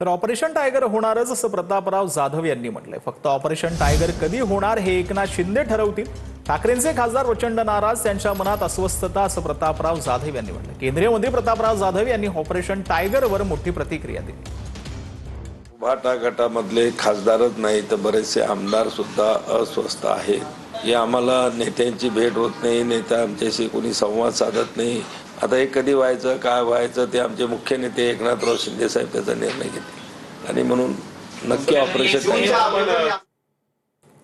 तर operation tiger होणारच असं प्रतापराव जाधव यांनी म्हटलंय। फक्त ऑपरेशन टायगर कधी होणार हे एकनाथ शिंदे ठरवतील। ठाकरेंचे खासदार प्रचंड नाराज, त्यांच्या मनात अस्वस्थता असं प्रतापराव जाधव यांनी म्हटलं। केंद्रीय मंत्री प्रतापराव जाधव यांनी ऑपरेशन टायगरवर मोठी प्रतिक्रिया दिली। उभाटा गटामधले खासदारच नाही तर बरेचसे आमदार सुद्धा अस्वस्थ आहेत। हे आम्हाला नेत्यांची भेट होत नाही, नेता आमच्याशी कोणी संवाद साधत नाही। आता हे कधी व्हायचं, काय व्हायचं ते आमचे मुख्य नेते एकनाथराव शिंदे साहेब त्याचा निर्णय घेतील आणि म्हणून नक्की ऑपरेशन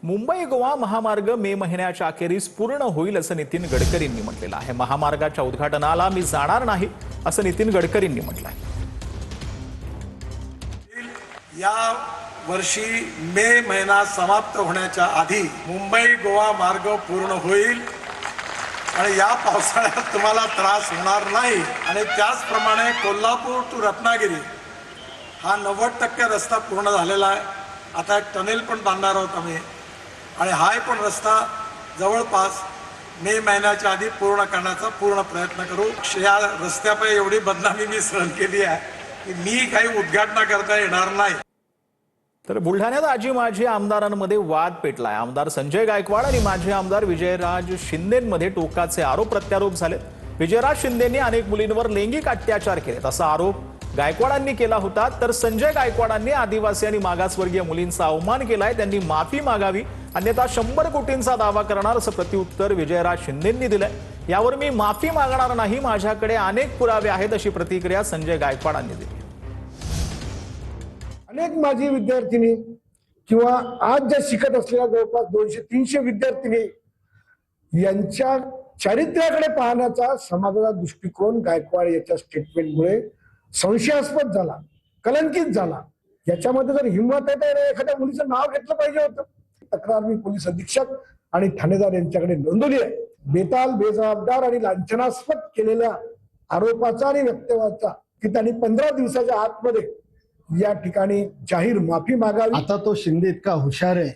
मुंबई गोवा महामार्ग मे महिन्याच्या अखेरीस पूर्ण होईल असं नितीन गडकरींनी म्हटलेलं आहे। महामार्गाच्या उद्घाटनाला मी जाणार नाही असं नितीन गडकरींनी म्हटलं आहे। या वर्षी मे महिना समाप्त होण्याच्या आधी मुंबई गोवा मार्ग पूर्ण होईल आणि या पावसाळ्यात तुम्हाला त्रास होणार नाही। आणि त्याचप्रमाणे कोल्हापूर टू रत्नागिरी हा 90% रस्ता पूर्ण झालेला आहे। आता एक टनेल पण बांधणार आहोत आम्ही आणि हा पण रस्ता जवळपास मे महिन्याच्या आधी पूर्ण करण्याचा पूर्ण प्रयत्न करू। या रस्त्यापायी एवढी बदनामी मी सहन केली आहे की मी काही उद्घाटन करता येणार नाही। तर बुलढाण्यात आजी माजी आमदारांमध्ये वाद पेटलाय। आमदार संजय गायकवाड आणि माजी आमदार विजयराज शिंदेंमध्ये टोकाचे आरोप प्रत्यारोप झालेत। विजयराज शिंदेंनी अनेक मुलींवर लैंगिक अत्याचार केलेत असा आरोप गायकवाडांनी केला होता, तर संजय गायकवाडांनी आदिवासी आणि मागासवर्गीय मुलींचा अवमान केलाय, त्यांनी माफी मागावी अन्यथा 100 कोटींचा दावा करणार असं प्रत्युत्तर विजयराज शिंदेंनी दिलंय। यावर मी माफी मागणार नाही, माझ्याकडे अनेक पुरावे आहेत अशी प्रतिक्रिया संजय गायकवाडांनी दिली। अनेक माजी विद्यार्थिनी किंवा आज ज्या शिकत असलेल्या जवळपास 200-300 विद्यार्थिनी यांच्या चारित्र्याकडे पाहण्याचा समाजाचा दृष्टिकोन गायकवाड याच्या स्टेटमेंटमुळे संशयास्पद झाला, कलंकित झाला। याच्यामध्ये जर हिंमत आहे तर एखाद्या मुलीचं नाव घेतलं पाहिजे होतं। तक्रार मी पोलीस अधीक्षक आणि ठाणेदार यांच्याकडे नोंदवली आहे। बेताल, बेजबाबदार आणि लांछनास्पद केलेल्या आरोपाचा आणि वक्तव्याचा की त्यांनी 15 दिवसाच्या आतमध्ये या ठिकाणी जाहीर माफी मागावी। आता तो शिंदे इतका हुशार आहे,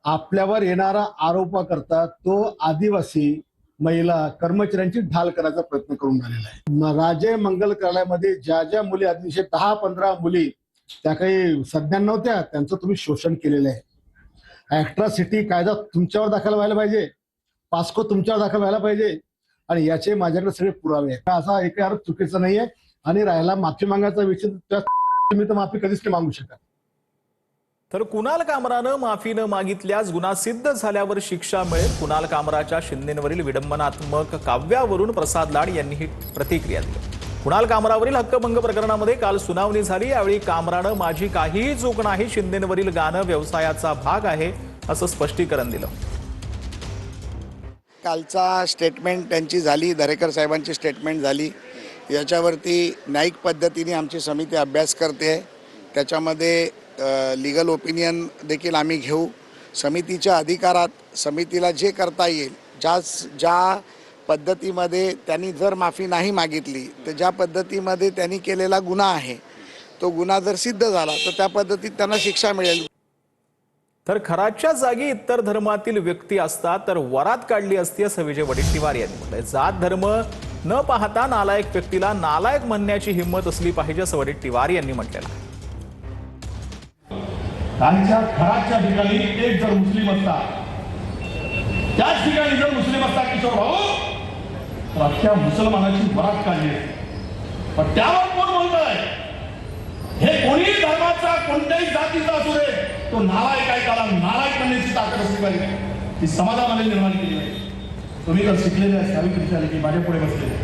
आपल्यावर येणारा आरोपाकरता तो आदिवासी महिला कर्मचाऱ्यांची ढाल करायचा प्रयत्न करून राहिलेला आहे। राजे मंगल कार्यालयामध्ये ज्या ज्या मुली अतिशय 10-15 मुली त्या काही सज्ञा नव्हत्या, त्यांचं तुम्ही शोषण केलेलं आहे। ॲट्रॉसिटी कायदा तुमच्यावर दाखल व्हायला पाहिजे, पास्को तुमच्यावर दाखल व्हायला पाहिजे आणि याचे माझ्याकडे सगळे पुरावे आहेत। असा एक आरोप चुकीचा नाहीये आणि राहायला माफी मागायचा विषय मी तर माफी कधीच नाही मागू शकत। तर कुणाल कामरानं माफी न मागितल्यास गुन्हा सिद्ध झाल्यावर शिक्षा मिळेल। कुणाल कामराच्या शिंदेंवरील विडंबनात्मक काव्यावरून प्रसाद लाड यांनी ही प्रतिक्रिया दिली। कुणाल कामरावरील हक्कभंग प्रकरणामध्ये काल सुनावणी झाली। यावेळी कामरानं माझी काहीही चूक नाही, शिंदेंवरील गाणं व्यवसायाचा भाग आहे असं स्पष्टीकरण दिलं। कालचा स्टेटमेंट त्यांची झाली, दरेकर साहेबांची स्टेटमेंट झाली। याच्यावरती न्यायिक पद्धतीने आमची समिती अभ्यास करते आहे। त्याच्यामध्ये लीगल ओपिनियन देखील आम्ही घेऊ। समितीच्या अधिकारात समितीला जे करता येईल, ज्या पद्धतीमध्ये त्यांनी जर माफी नाही मागितली तर ज्या पद्धतीमध्ये त्यांनी केलेला गुन्हा आहे तो गुन्हा जर सिद्ध झाला तर त्या पद्धतीत त्यांना शिक्षा मिळेल। तर खराच्या जागी इतर धर्मातील व्यक्ती असतात तर वरात काढली असती असं विजय वडेट्टीवार यांनी म्हटलंय। जात धर्म न पाहता नालायक व्यक्तीला नालायक म्हणण्याची हिंमत असली पाहिजे असं वडेट्टीवार यांनी म्हटलेलं आहे। त्यांच्या घराच्या ठिकाणी एक जर मुस्लिम असता, त्याच ठिकाणी जर मुस्लिम असता किशोर भाऊ, तर अख्ख्या मुसलमानाची वरात काढली असती। पण त्यावर कोण बोलतोय? हे कोणी धर्माचा कोणत्याही जातीचा असू दे, तो नालायक आहे, त्याला नालायक म्हणण्याची ताकद असली पाहिजे, ती समाजामध्ये निर्माण केली पाहिजे। तुम्ही तर शिकलेले आहे, सावित्रीच्या लेकी माझ्या पुढे बसलेले,